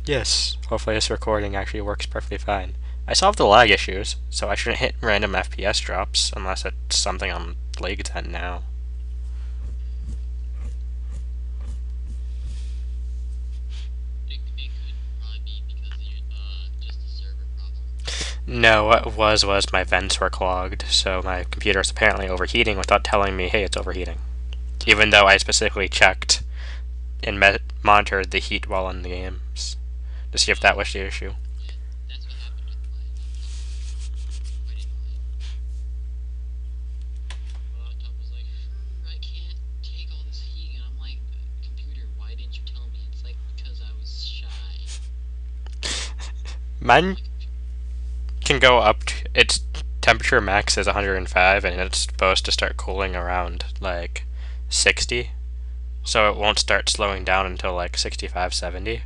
Yes, hopefully this recording actually works perfectly fine. I solved the lag issues, so I shouldn't hit random FPS drops unless it's something on League 10 now. It could probably be because of just a server problem. No, what was my vents were clogged, so my computer is apparently overheating without telling me, hey, it's overheating. Even though I specifically checked and monitored the heat while in the games to see if that was the issue. Yeah, that's what happened with my laptop. Quite annoying. My laptop was like, I can't take all this heat, and I'm like, computer, why didn't you tell me? It's like, because I was shy. Mine My computer. can go up to its temperature max is 105 and it's supposed to start cooling around like 60, so it won't start slowing down until like 65, 70.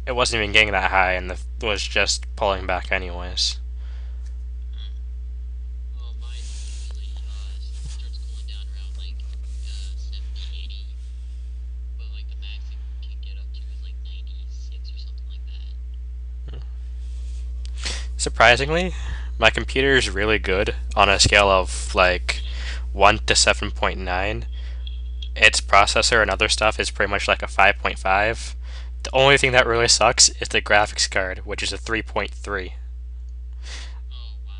It wasn't even getting that high and was just pulling back anyways. Well, mine usually starts cooling down around like 70, 80, but like the max it can get up to is like 96 or something like that. Surprisingly, my computer is really good on a scale of like 1 to 7.9. Its processor and other stuff is pretty much like a 5.5. The only thing that really sucks is the graphics card, which is a 3.3. Oh wow.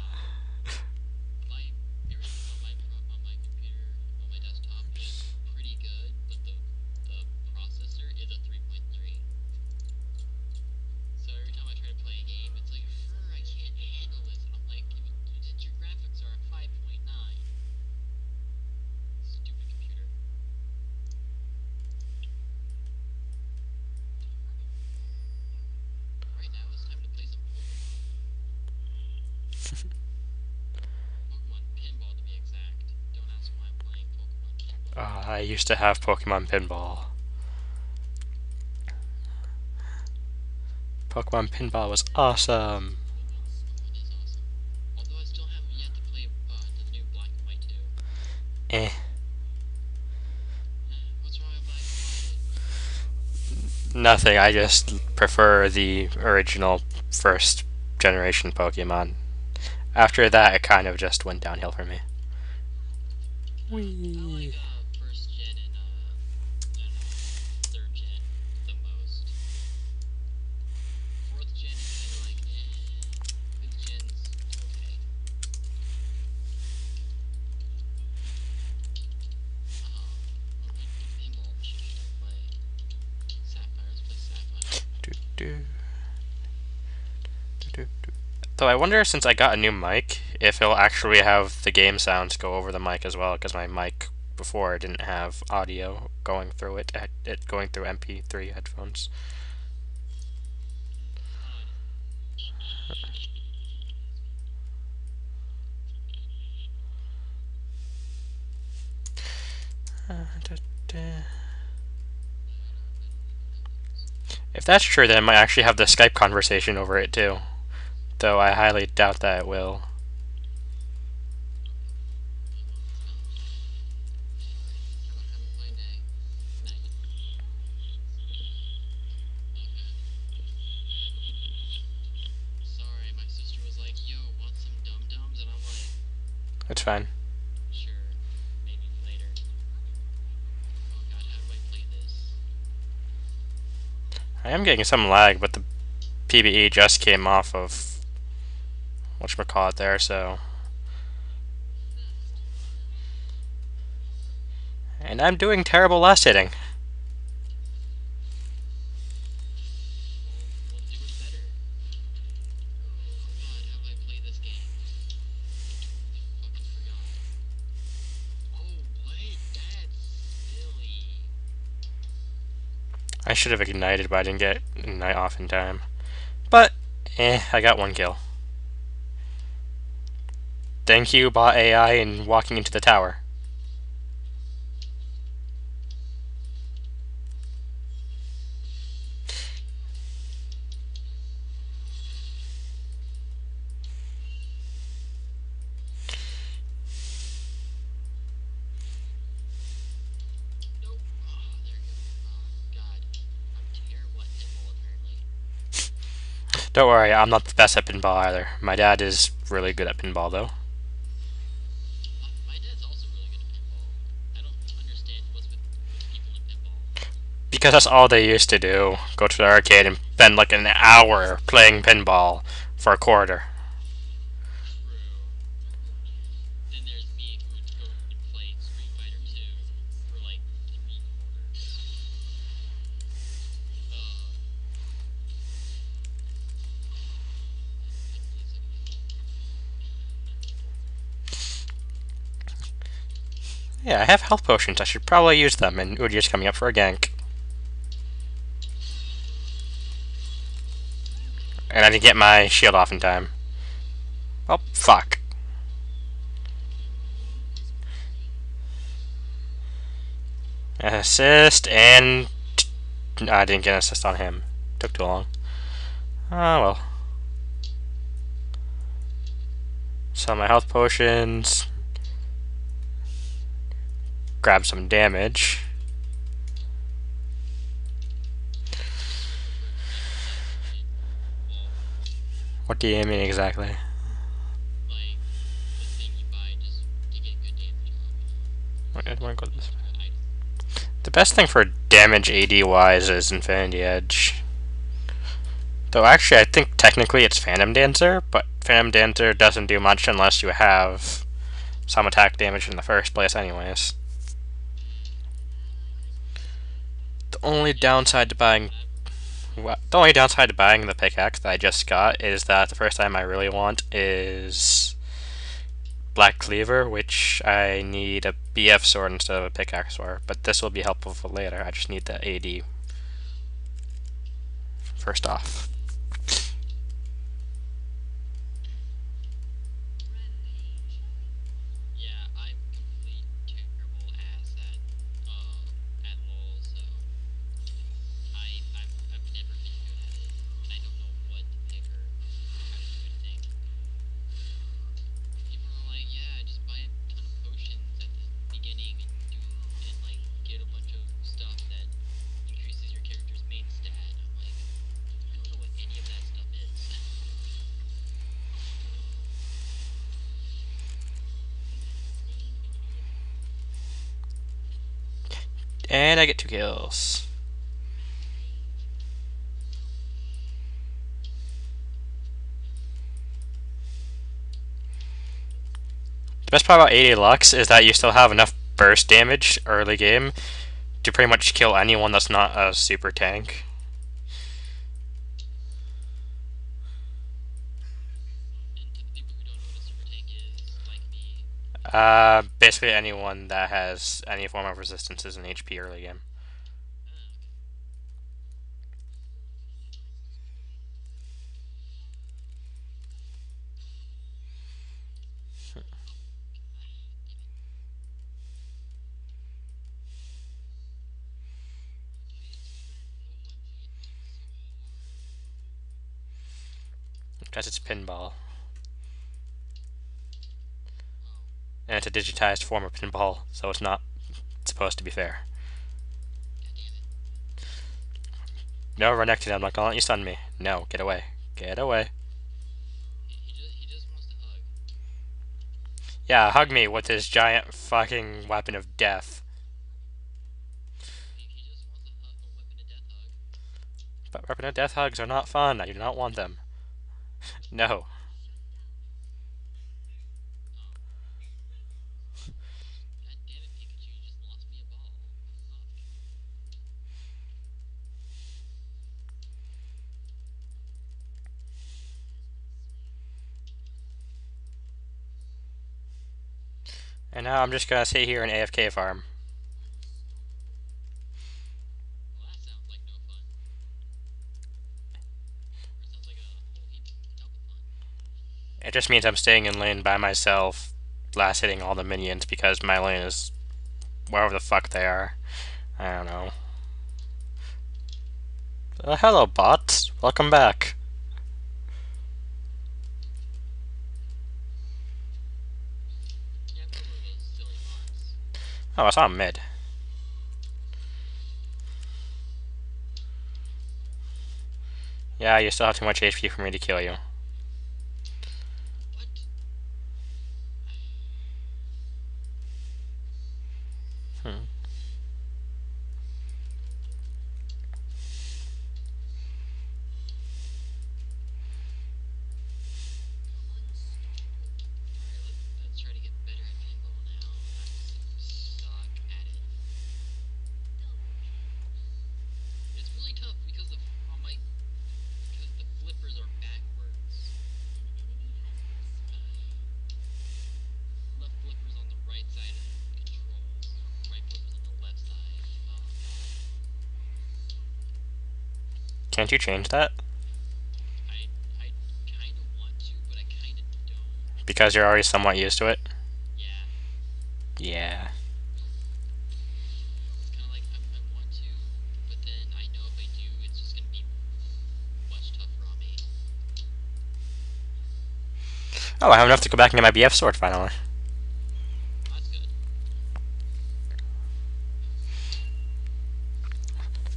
My everything on my computer on my desktop is pretty good, but the processor is a 3.3. So every time I try to play a game, it's like, I can't handle this, and I'm like, your graphics are a 5.9. Stupid computer. Right now it's time to play some Pokemon. Pokemon Pinball to be exact. Don't ask why I'm playing Pokemon Pinball. I used to have Pokemon Pinball. Pokemon Pinball was awesome. Pokemon is awesome. Although I still haven't yet to play the new Black and White 2. Eh, What's wrong with Black and White? nothing. I just prefer the original first generation Pokemon. After that, it kind of just went downhill for me. I like Whee! first gen and third gen the most. Fourth gen is kind of like Fifth gen's okay. What pinball machine should I play? Sapphire. Let's play Sapphire. Do, do, do, do. Though I wonder, since I got a new mic, if it'll actually have the game sounds go over the mic as well, because my mic before didn't have audio going through it going through MP3 headphones. Odd. If that's true, then it might actually have the Skype conversation over it too. Though I highly doubt that it will. Haven't played a night. Okay. Sorry, my sister was like, "Yo, want some dum dums?" And I'm like, It's fine. "Sure, maybe later." Oh God, how do I play this? I am getting some lag, but the PBE just came off of whatchamacallit there, so. And I'm doing terrible last hitting. We'll do it better. Oh God, how do I play this game? Fucking forgot. Oh, what? That's silly. I should have ignited, but I didn't get ignite off in time. But, I got one kill. Thank you, bot AI, and walking into the tower. Nope. Oh, there we go. Oh God, I'm terrible at pinball apparently. Don't worry, I'm not the best at pinball either. My dad is really good at pinball, though. My dad's also really good at pinball. I don't understand what's with people in pinball. Because that's all they used to do. Go to the arcade and spend like an hour playing pinball for a quarter. True. Then there's me who would go and play Street Fighter 2 for like 3 quarters. I'm really sick of Yeah, I have health potions. I should probably use them, and Uji's coming up for a gank. And I didn't get my shield off in time. Oh, fuck. Assist, and... I didn't get an assist on him. Took too long. Oh, well. Sell my health potions. Grab some damage. What do you mean exactly? like the thing you buy just to get good damage off. Wait, I want to go this way. I, The best thing for damage AD wise is Infinity Edge. Though actually, I think technically it's Phantom Dancer, but Phantom Dancer doesn't do much unless you have some attack damage in the first place, anyways. The only downside to buying the pickaxe that I just got is that the first time I really want is Black Cleaver, which I need a BF sword instead of a pickaxe for. But this will be helpful for later. I just need the AD first off. yeah, I'm complete terrible ass at LOL, so I've never been good at it. I don't know what to pick or how to do anything. People are like, yeah, just buy a ton of potions at the beginning and like get a bunch of stuff that increases your character's main stat. I'm like, I don't know what any of that stuff is. And I get 2 kills. The best part about 80 Lux is that you still have enough burst damage early game to pretty much kill anyone that's not a super tank. And to the people who don't know what a super tank is, like me, Basically anyone that has any form of resistances in HP early game. Because it's pinball. And it's a digitized form of pinball, so it's not supposed to be fair. No, run next to him. I'm not gonna let you stun me. No, get away. Get away. he just wants to hug. Yeah, hug me with his giant fucking weapon of death. He just wants a weapon of death hug. But weapon of death hugs are not fun. I do not want them. No. God damn it, Pikachu, you just lost me a ball. Fuck. And now I'm just gonna sit here and AFK farm. Well, that sounds like no fun. Or it sounds like a whole heap of fun. It just means I'm staying in lane by myself, last hitting all the minions because my lane is wherever the fuck they are. I don't know. Hello, bots. Welcome back. Yeah, what were those silly bots? Oh, I saw him mid. Yeah, you still have too much HP for me to kill you. What? Hmm. Alright, let's try to get better at pinball now. I suck at it. It's really tough because on my because the flippers are backwards. Left flippers on the right side of controls. Right flippers on the left side. Oh god. Can't you change that? I kind of want to, but I kind of don't. Because you're already somewhat used to it? Yeah. Yeah. It's kind of like I want to, but then I know if I do, it's just gonna be much tougher on me. Oh, I have enough to go back and get my BF sword finally. That's good.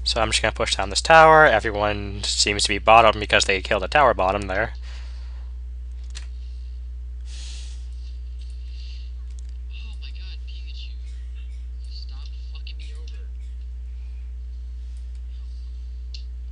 So I'm just gonna push down this tower. Everyone seems to be bottom because they killed a tower bottom there. Oh my god, Pikachu. Stop fucking me over. Oh, damn it.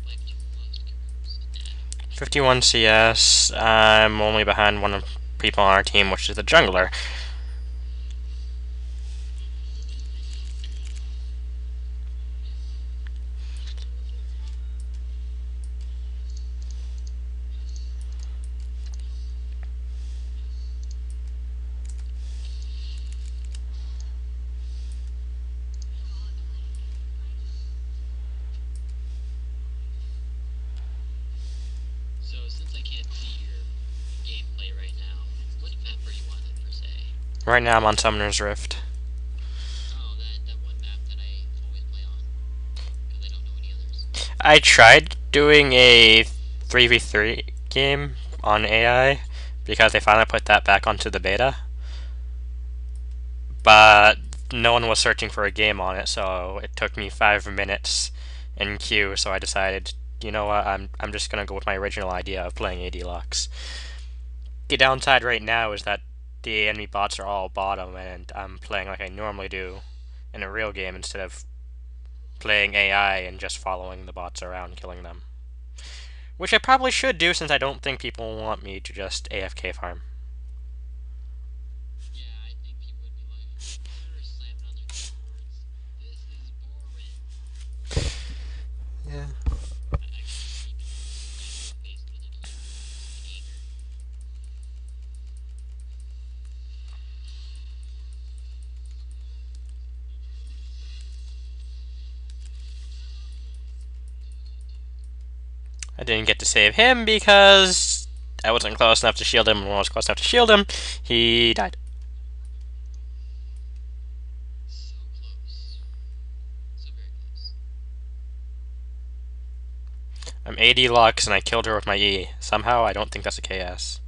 Maybe. Something else. 51 CS. I'm only behind one of the people on our team, which is the jungler. So, since I can't see your gameplay right now, what map are you on per se? Right now I'm on Summoner's Rift. Oh, that one map that I always play on, because I don't know any others. I tried doing a 3v3 game on AI because they finally put that back onto the beta, but no one was searching for a game on it, so it took me 5 minutes in queue. So I decided, you know what, I'm just gonna go with my original idea of playing AD Lux. The downside right now is that the enemy bots are all bottom, and I'm playing like I normally do in a real game instead of playing AI and just following the bots around, killing them. Which I probably should do since I don't think people want me to just AFK farm. Yeah, I think people would be like, they're slamming on their keyboards. This is boring. Yeah. I can't even slam my face into the keyboard in anger. I didn't get to save him because I wasn't close enough to shield him, and when I was close enough to shield him, he died. So close. So very close. I'm AD Lux and I killed her with my E. Somehow I don't think that's a KS.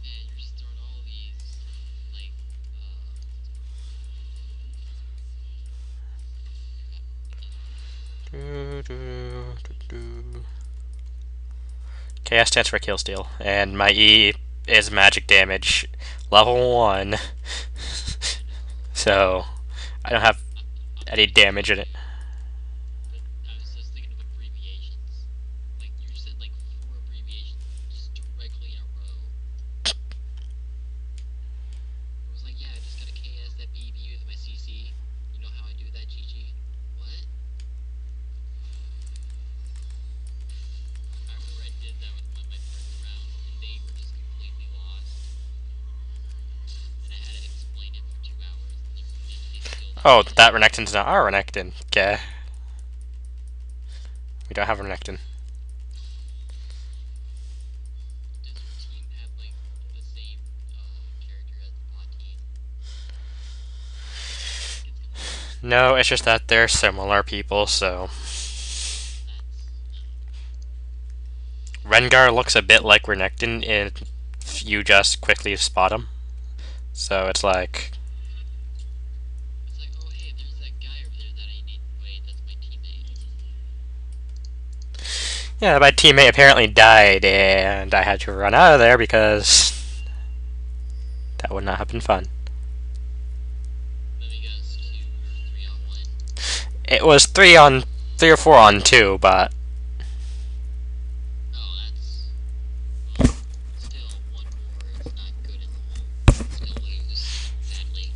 Man, you're just throwing all these, like, KS stands for kill steal, and my E is magic damage, level 1. So I don't have any damage in it. but I was just thinking of abbreviations. Like, you said, like, 4 abbreviations just directly in a row. It was like, yeah, I just got a KS that BB with my CC. You know how I do that, GG? What? Oh, that Renekton's not our Renekton. Okay. We don't have a Renekton. Does your team have like the same character as the bot team? Like it's completely No, it's just that they're similar people, so. that's Rengar looks a bit like Renekton if you just quickly spot him. So it's like. it's like, oh hey, there's that guy over there that I need. Wait, that's my teammate. Yeah, my teammate apparently died, and I had to run out of there because that would not have been fun. Let me guess, 2 or 3 on 1. It was 3 or 4 on 2, but Oh, that's well, still one more is not good enough. Still lose badly.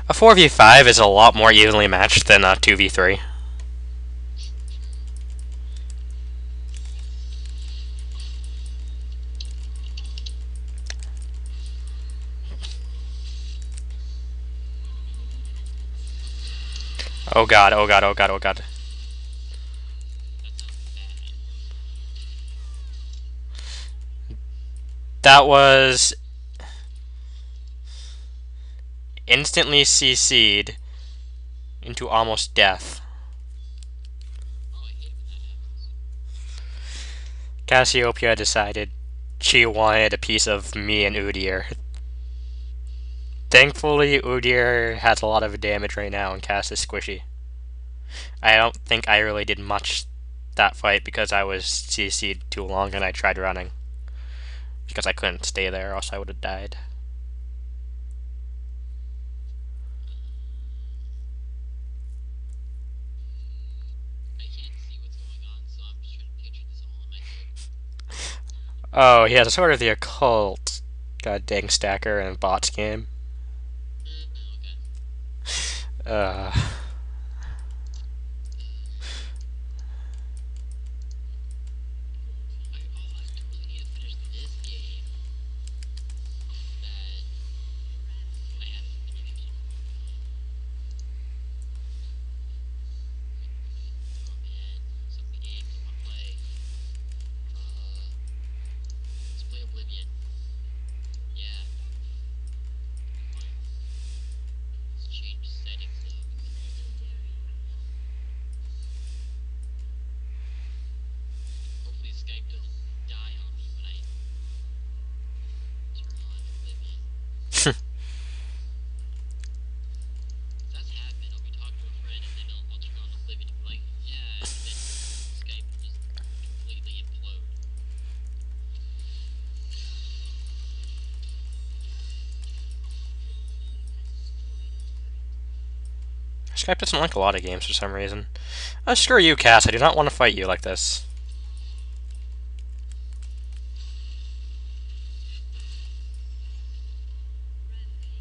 a 4v5 is a lot more evenly matched than a 2v3. Oh god, oh god, oh god, oh god. That sounds bad. That was instantly CC'd into almost death. Oh, I hate when that happens. Cassiopeia decided she wanted a piece of me and Udyr. Thankfully, Udyr has a lot of damage right now and Cass is squishy. I don't think I really did much that fight because I was CC'd too long and I tried running. Because I couldn't stay there, or else I would have died. I can't see what's going on, so I'm just trying to picture this all in my head. Oh, he has a Sword of the Occult. God dang stacker and bots game. Okay. Uh, I totally need to finish this game that I haven't finished. Oh man, so many games I want to play. Let's play Oblivion. Yeah, fine. Let's change settings though. Hopefully Skype doesn't die on me when I turn on Oblivion. That's happened. I'll be talking to a friend and then I'll turn on Oblivion and be like, yeah, and then Skype will just completely implode. Skype doesn't like a lot of games for some reason. Screw you, Cass. I do not want to fight you like this.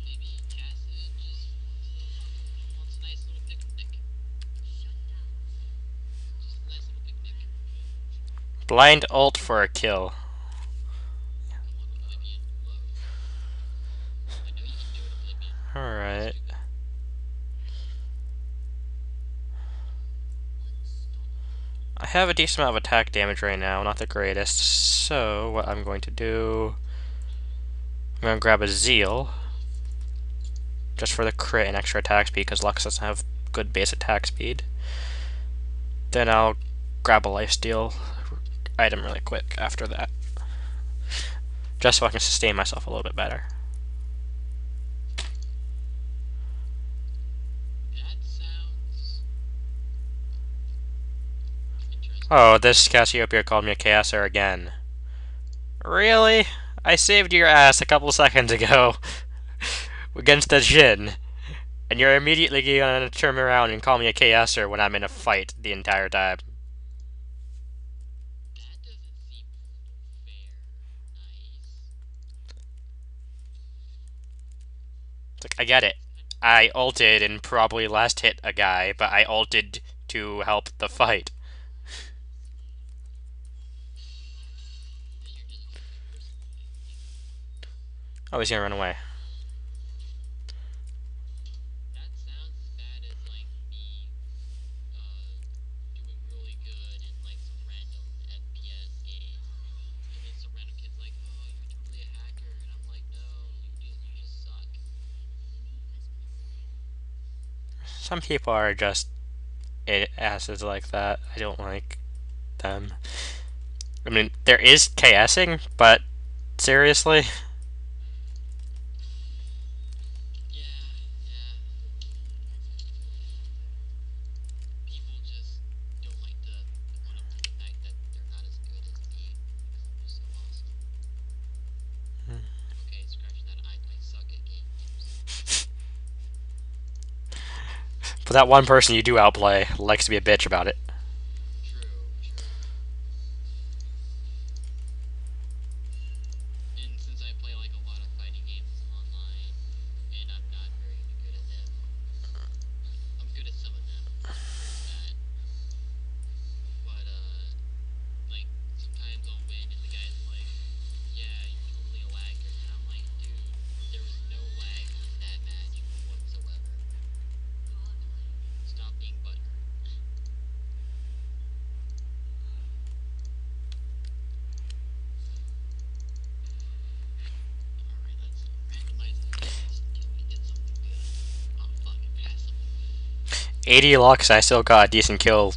Maybe Cass just wants a nice little picnic. Just a nice little picnic. Blind ult for a kill. Come on, Oblivion. Load. I know you can do it, Oblivion. Alright. I have a decent amount of attack damage right now, not the greatest. So, what I'm going to do... I'm going to grab a Zeal. Just for the crit and extra attack speed, because Lux doesn't have good base attack speed. Then I'll grab a lifesteal item really quick after that. Just so I can sustain myself a little bit better. That sounds interesting. Oh, this Cassiopeia called me a Chaoser again. Really? I saved your ass a couple seconds ago against a Jhin, and you're immediately gonna turn around and call me a Chaoser when I'm in a fight the entire time. That doesn't seem fair. Nice. It's like, I get it. I ulted and probably last hit a guy, but I ulted to help the fight. Then you're just merciful. Oh, he's gonna run away. Some people are just asses like that. I don't like them. I mean, there is KSing, but seriously? Yeah, yeah. People just don't like to own up to the fact that they're not as good as me because I'm just so awesome. Okay, scratch that. I suck at games. But that one person you do outplay likes to be a bitch about it. True, true. And since I play like a lot of fighting games online, and I'm not very good at them, I'm good at some of them. That, but like sometimes I'll win, and the guy's like, "Yeah, you're totally a lagger," and I'm like, "Dude, there was no lag in that match whatsoever. Stop being butthurt." Alright, let's randomize the dice until we get something good. Oh fuck, I got something good. 80 Lux, I still got a decent kill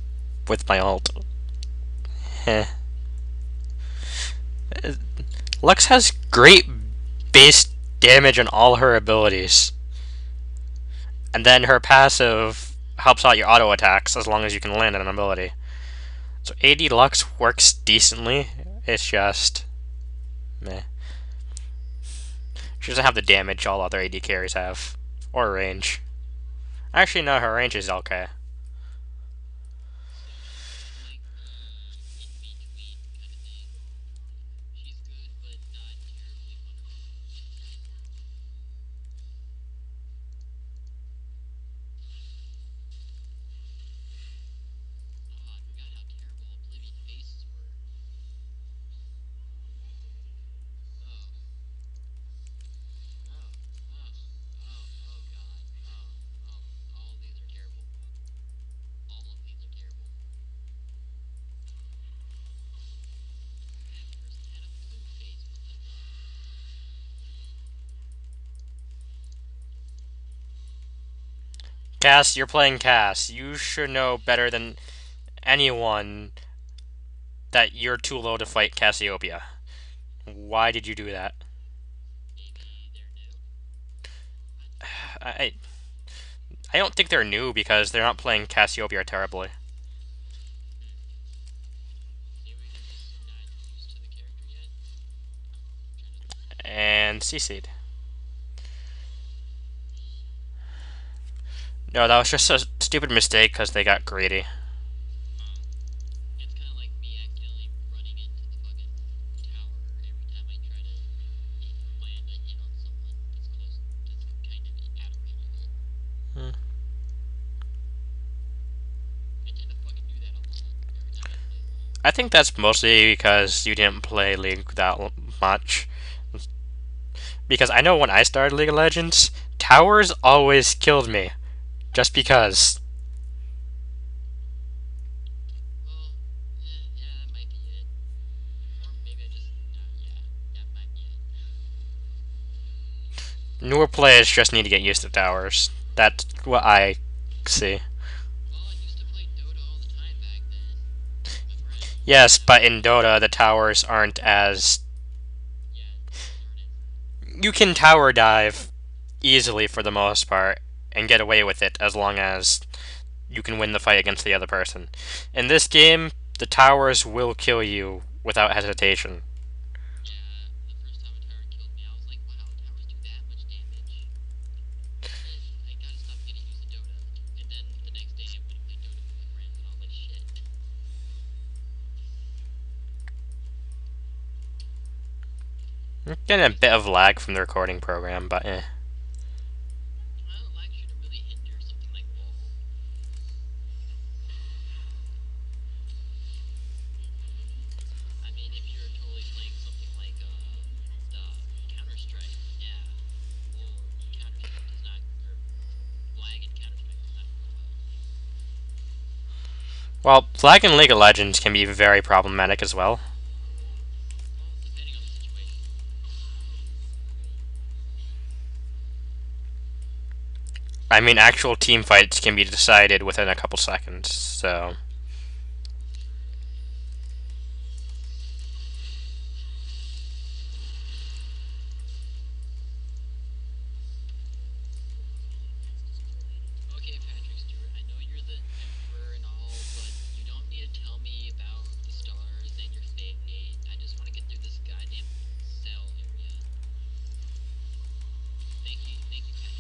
with my ult. Heh. Lux has great base damage on all her abilities. And then her passive helps out your auto attacks as long as you can land an ability. So 80 Lux works decently. It's just meh. She doesn't have the damage all other AD carries have. Or range. Actually, no, her range is okay. So, she's like the in-between kind of thing. She's good, but not terribly wonderful. Oh, I forgot how terrible Oblivion faces were. Oh. Oh. Oh. Oh. Oh god. Oh. Oh. All of these are terrible. All of these are terrible. That person had a blue face. What the fuck? Cass, you're playing Cass. You should know better than anyone that you're too low to fight Cassiopeia. Why did you do that? Maybe they're new? I I don't think they're new because they're not playing Cassiopeia terribly. Maybe they're just not used to the character yet? I'm trying to think. And CC'd. No, that was just a stupid mistake because they got greedy. Oh. It's kind of like me accidentally running into the fucking tower every time I try to land a hit on someone that's close, that's kind of out of range of it. Hmm. I tend to fucking do that a lot every time I play LoL. I think that's mostly because you didn't play League that much. Because I know when I started League of Legends, towers always killed me. Just because. Well, yeah, that might be it. Or maybe I just, yeah, that might be it. Newer players just need to get used to towers. That's what I see. Well, I used to play Dota all the time back then with my friends, Yes, and but in Dota, the towers aren't as. yeah, towers aren't as, You can tower dive easily for the most part and get away with it as long as you can win the fight against the other person. In this game, the towers will kill you without hesitation. yeah, the first time a tower killed me, I was like, wow, towers do that much damage? And I gotta stop getting used to Dota. And then the next day I went and played Dota with my friends, and I was like, shit. Getting a bit of lag from the recording program, but eh. Well, lag shouldn't really hinder something like WoW. I mean, if you're totally playing something like the Counter-Strike, yeah. Well, Counter-Strike does not, or lag in Counter-Strike does not go well. Well, lag in League of Legends can be very problematic as well. Well, depending on the situation. I mean, actual team fights can be decided within a couple seconds, so. Okay, Patrick Stewart, I know you're the emperor and all, but you don't need to tell me about the stars and your fate. I just want to get through this goddamn cell area. Thank you, Patrick Stewart.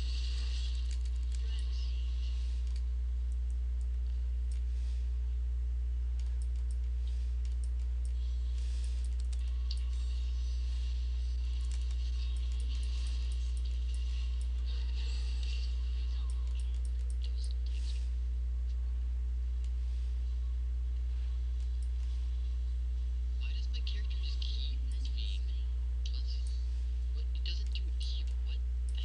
Why does my character just keep moving? What? It doesn't do a keep. What? That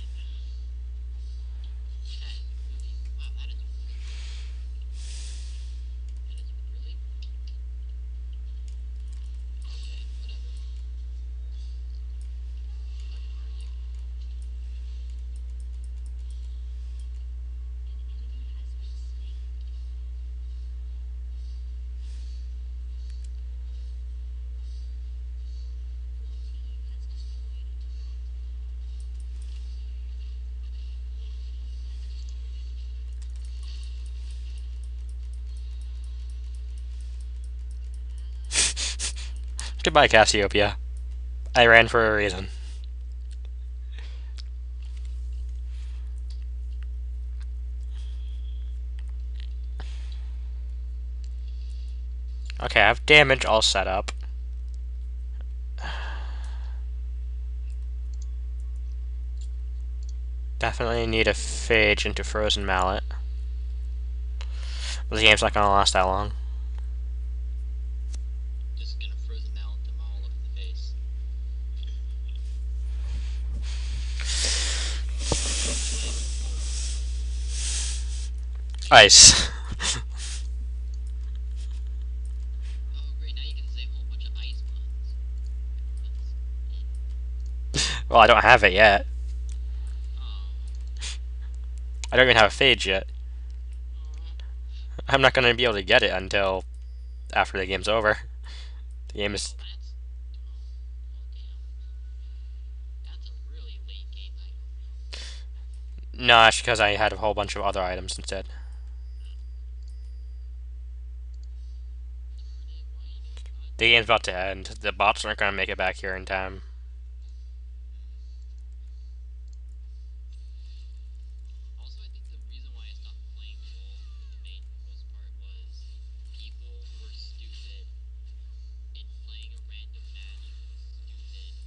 is really. Wow, that is really. That is really. Okay, whatever. I'm not gonna argue. Goodbye, Cassiopeia. I ran for a reason. Okay, I have damage all set up. Definitely need a phage into Frozen Mallet. But the game's not gonna last that long. Just gonna frozen mount them all up in the face. Ice. Oh, great! Now you can say a whole bunch of ice puns. Well, I don't have it yet. Oh. I don't even have a phage yet. Oh. I'm not gonna be able to get it until after the game's over. The game is. Well, that's. Well, damn. That's a really late game item. No, that's because I had a whole bunch of other items instead. The game's about to end. The bots aren't gonna make it back here in time. Also, I think the reason why I stopped playing Wolf for the main most part was people were stupid and playing a random match was stupid.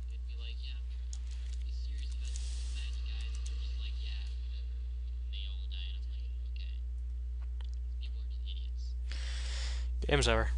They'd be like, yeah, I'm trying to be serious about this match, guys, and they're just like, yeah, whatever. And they all die, and I'm like, okay. People are just idiots. Game's over.